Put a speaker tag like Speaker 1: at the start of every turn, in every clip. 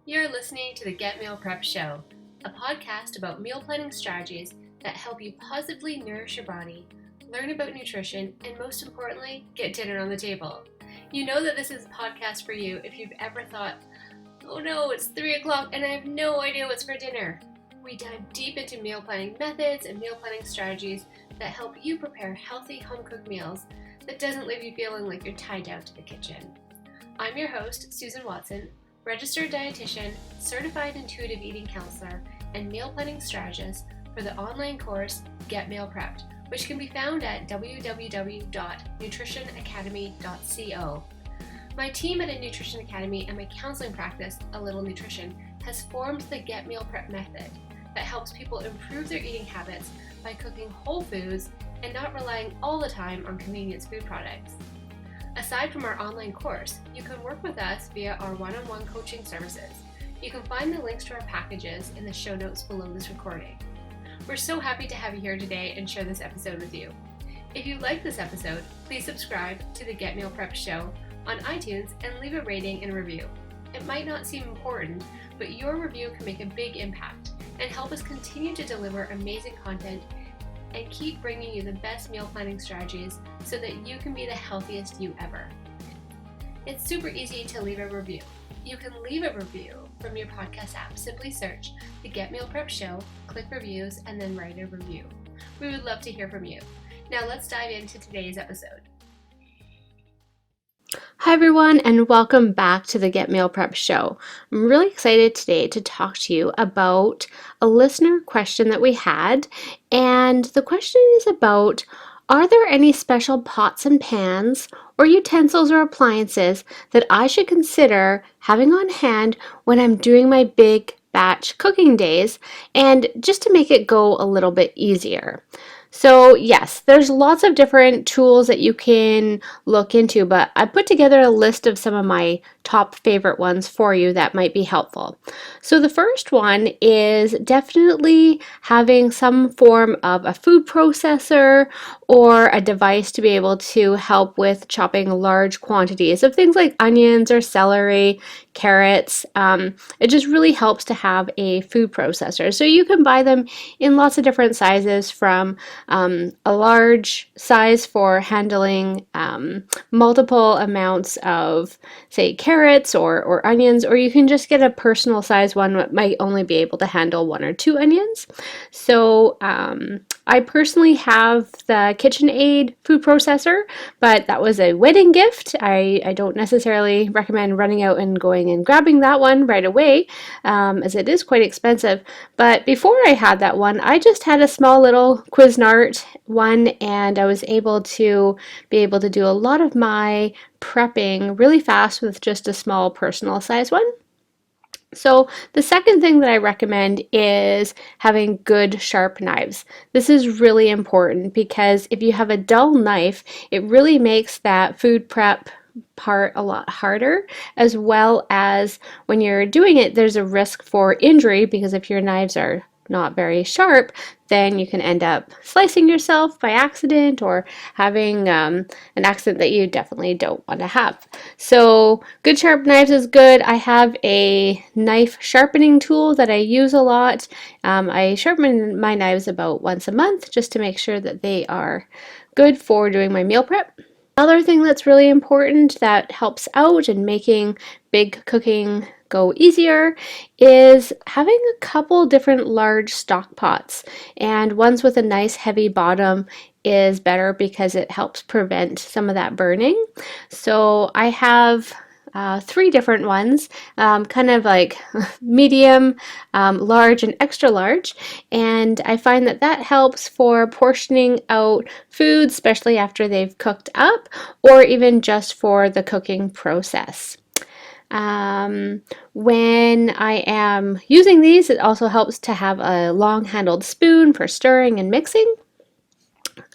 Speaker 1: You're listening to the Get Meal Prep Show, a podcast about meal planning strategies that help you positively nourish your body, learn about nutrition, and most importantly, get dinner on the table. You know that this is a podcast for you if you've ever thought, oh no, it's 3 o'clock and I have no idea what's for dinner. We dive deep into meal planning methods and meal planning strategies that help you prepare healthy home-cooked meals that doesn't leave you feeling like you're tied down to the kitchen. I'm your host, Susan Watson, registered dietitian, certified intuitive eating counselor, and meal planning strategist for the online course Get Meal Prepped, which can be found at www.nutritionacademy.co. My team at A Nutrition Academy and my counseling practice, A Little Nutrition, has formed the Get Meal Prep method that helps people improve their eating habits by cooking whole foods and not relying all the time on convenience food products. Aside from our online course, you can work with us via our one-on-one coaching services. You can find the links to our packages in the show notes below this recording. We're so happy to have you here today and share this episode with you. If you like this episode, please subscribe to the Get Meal Prep Show on iTunes and leave a rating and review. It might not seem important, but your review can make a big impact and help us continue to deliver amazing content and keep bringing you the best meal planning strategies so that you can be the healthiest you ever. It's super easy to leave a review. You can leave a review from your podcast app. Simply search the Get Meal Prep Show, click reviews, and then write a review. We would love to hear from you. Now let's dive into today's episode. Hi everyone, and welcome back to the Get Meal Prep Show. I'm really excited today to talk to you about a listener question that we had, and the question is about, are there any special pots and pans or utensils or appliances that I should consider having on hand when I'm doing my big batch cooking days, and just to make it go a little bit easier? So yes, there's lots of different tools that you can look into, but I put together a list of some of my top favorite ones for you that might be helpful. So the first one is definitely having some form of a food processor or a device to be able to help with chopping large quantities of things like onions or celery, carrots. It just really helps to have a food processor. So you can buy them in lots of different sizes, from a large size for handling multiple amounts of, say, carrots or onions, or you can just get a personal size one that might only be able to handle 1 or 2 onions. So I personally have the KitchenAid food processor, but that was a wedding gift. I don't necessarily recommend running out and going and grabbing that one right away, as it is quite expensive. But before I had that one, I just had a small little Cuisinart one, and I was able to do a lot of my prepping really fast with just a small personal size one. So the second thing that I recommend is having good sharp knives. This is really important because if you have a dull knife, it really makes that food prep part a lot harder, as well as when you're doing it, there's a risk for injury, because if your knives are not very sharp, then you can end up slicing yourself by accident or having an accident that you definitely don't want to have. So good sharp knives is good. I have a knife sharpening tool that I use a lot. I sharpen my knives about once a month just to make sure that they are good for doing my meal prep. Another thing that's really important that helps out in making big cooking go easier is having a couple different large stock pots, and ones with a nice heavy bottom is better because it helps prevent some of that burning. So I have 3 different ones, kind of like medium, large, and extra large, and I find that helps for portioning out foods, especially after they've cooked up, or even just for the cooking process. When I am using these, it also helps to have a long-handled spoon for stirring and mixing.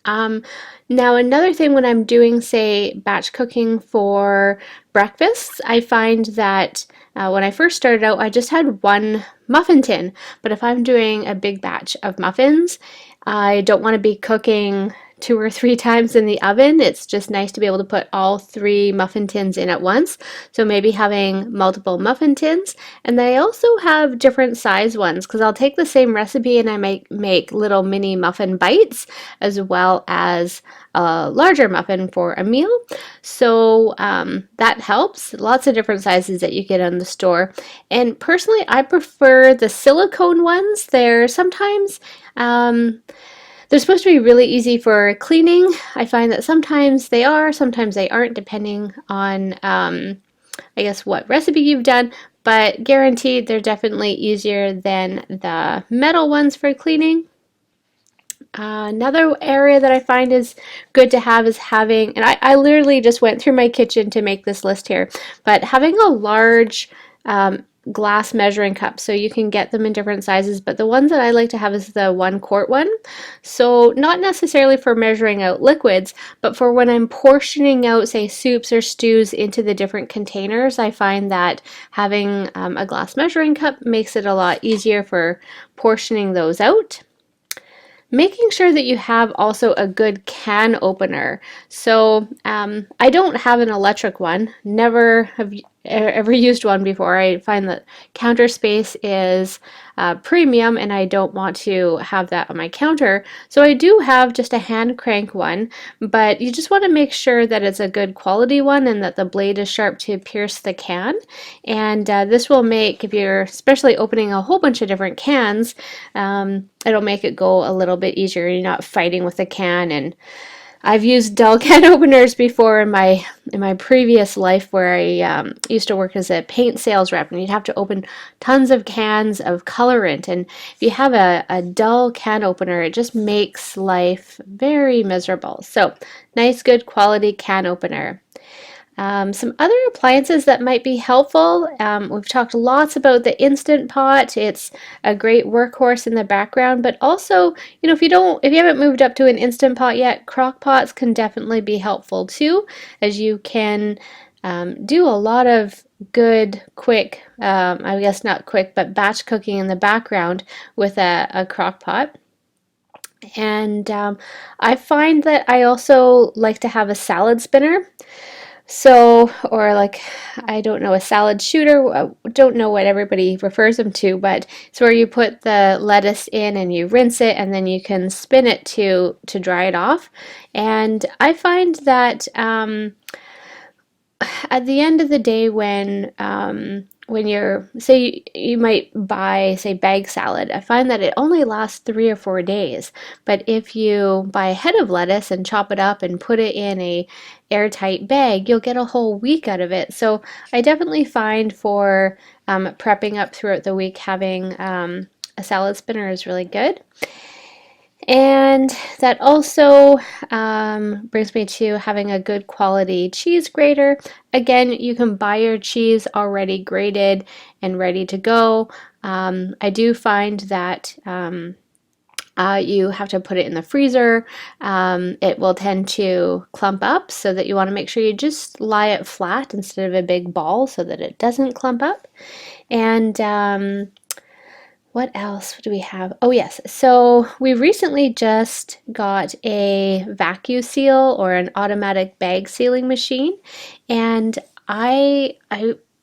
Speaker 1: Now another thing, when I'm doing, say, batch cooking for breakfasts, I find that when I first started out, I just had one muffin tin, but if I'm doing a big batch of muffins, I don't want to be cooking 2 or 3 times in the oven. It's just nice to be able to put all 3 muffin tins in at once. So maybe having multiple muffin tins. And then I also have different size ones because I'll take the same recipe and I might make little mini muffin bites as well as a larger muffin for a meal. So that helps. Lots of different sizes that you get in the store. And personally, I prefer the silicone ones. They're sometimes they're supposed to be really easy for cleaning. I find that sometimes they are, sometimes they aren't, depending on I guess what recipe you've done, but guaranteed they're definitely easier than the metal ones for cleaning. Another area that I find is good to have is having, and I literally just went through my kitchen to make this list here, but having a large glass measuring cup. So you can get them in different sizes, but the ones that I like to have is the 1 quart one. So not necessarily for measuring out liquids, but for when I'm portioning out, say, soups or stews into the different containers, I find that having a glass measuring cup makes it a lot easier for portioning those out. Making sure that you have also a good can opener. So I don't have an electric one, never have ever used one before. I find that counter space is premium and I don't want to have that on my counter. So I do have just a hand crank one, but you just want to make sure that it's a good quality one and that the blade is sharp to pierce the can. And this will make, if you're especially opening a whole bunch of different cans, it'll make it go a little bit easier. You're not fighting with the can. And I've used dull can openers before in my previous life where I used to work as a paint sales rep, and you'd have to open tons of cans of colorant. And if you have a dull can opener, it just makes life very miserable. So nice, good quality can opener. Some other appliances that might be helpful. We've talked lots about the Instant Pot. It's a great workhorse in the background, but also, if you haven't moved up to an Instant Pot yet, crock pots can definitely be helpful too, as you can do a lot of good, quick, I guess not quick, but batch cooking in the background with a crock pot. And I find that I also like to have a salad spinner. So, or like, I don't know, a salad shooter, don't know what everybody refers them to, but it's where you put the lettuce in and you rinse it and then you can spin it to dry it off. And I find that at the end of the day, when you're, say you might buy, say, bag salad, I find that it only lasts 3 or 4 days. But if you buy a head of lettuce and chop it up and put it in a airtight bag, you'll get a whole week out of it. So I definitely find for prepping up throughout the week, having a salad spinner is really good. And that also brings me to having a good quality cheese grater. Again, you can buy your cheese already grated and ready to go. I do find that you have to put it in the freezer. It will tend to clump up, so that you want to make sure you just lie it flat instead of a big ball so that it doesn't clump up. And what else do we have? Oh yes, so we recently just got a vacuum seal or an automatic bag sealing machine, and I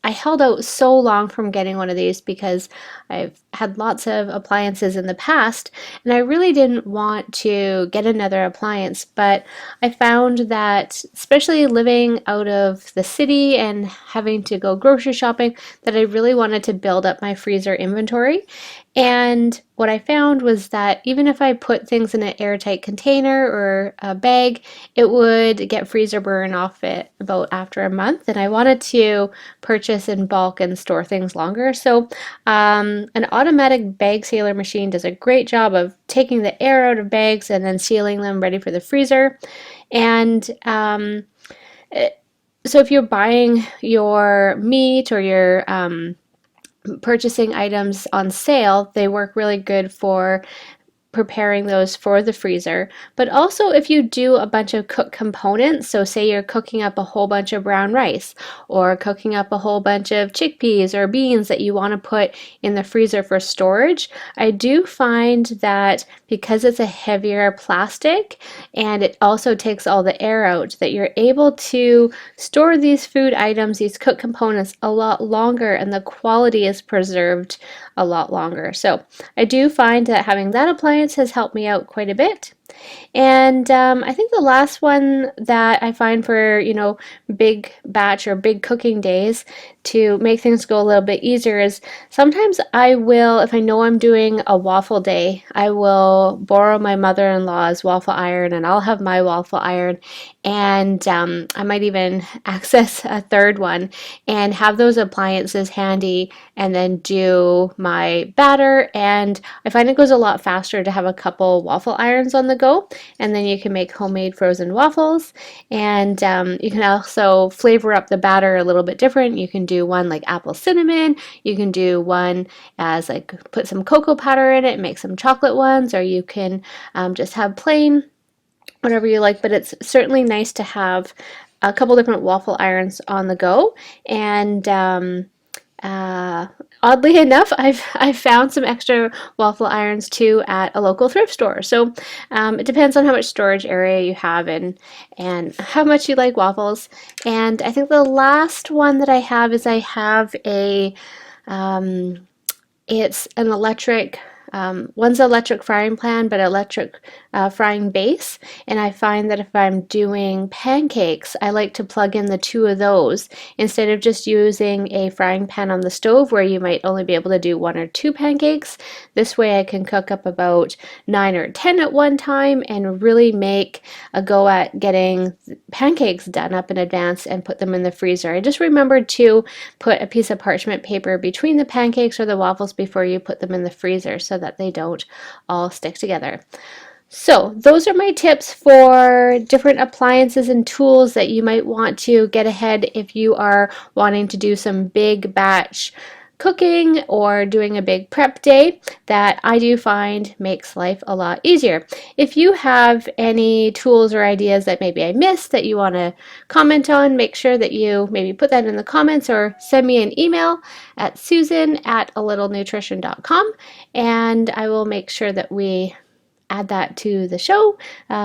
Speaker 1: held out so long from getting one of these because I've had lots of appliances in the past and I really didn't want to get another appliance, but I found that, especially living out of the city and having to go grocery shopping, that I really wanted to build up my freezer inventory. And what I found was that even if I put things in an airtight container or a bag, it would get freezer burn off it about after a month. And I wanted to purchase in bulk and store things longer. So an automatic bag sealer machine does a great job of taking the air out of bags and then sealing them ready for the freezer. And so if you're buying your meat or your purchasing items on sale, they work really good for preparing those for the freezer. But also if you do a bunch of cooked components, so say you're cooking up a whole bunch of brown rice or cooking up a whole bunch of chickpeas or beans that you want to put in the freezer for storage, I do find that because it's a heavier plastic and it also takes all the air out, that you're able to store these food items, these cooked components, a lot longer, and the quality is preserved a lot longer. So I do find that having that appliance has helped me out quite a bit. And I think the last one that I find for, big batch or big cooking days to make things go a little bit easier is sometimes I will, if I know I'm doing a waffle day, I will borrow my mother-in-law's waffle iron and I'll have my waffle iron, and I might even access a third one and have those appliances handy and then do my batter. And I find it goes a lot faster to have a couple waffle irons on the go, and then you can make homemade frozen waffles. And you can also flavor up the batter a little bit different. You can do one like apple cinnamon, you can do one as like put some cocoa powder in it and make some chocolate ones, or you can just have plain, whatever you like. But it's certainly nice to have a couple different waffle irons on the go. And uh, oddly enough, I've found some extra waffle irons too at a local thrift store. So it depends on how much storage area you have and how much you like waffles. And I think the last one that I have is I have a it's an electric, one's electric frying pan, but electric frying base. And I find that if I'm doing pancakes, I like to plug in the two of those instead of just using a frying pan on the stove where you might only be able to do one or two pancakes. This way I can cook up about 9 or 10 at one time and really make a go at getting pancakes done up in advance and put them in the freezer. I just remembered to put a piece of parchment paper between the pancakes or the waffles before you put them in the freezer so that they don't all stick together. So those are my tips for different appliances and tools that you might want to get ahead if you are wanting to do some big batch cooking or doing a big prep day, that I do find makes life a lot easier. If you have any tools or ideas that maybe I missed that you want to comment on, make sure that you maybe put that in the comments or send me an email at susan@alittlenutrition.com, and I will make sure that we add that to the show,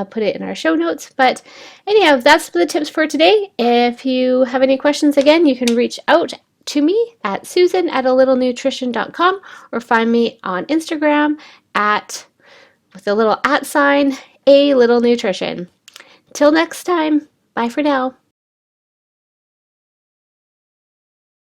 Speaker 1: put it in our show notes. But anyhow, that's the tips for today. If you have any questions, again, you can reach out to me at susan@alittlenutrition.com or find me on Instagram at, with the little @ a little nutrition. Till next time, bye for now.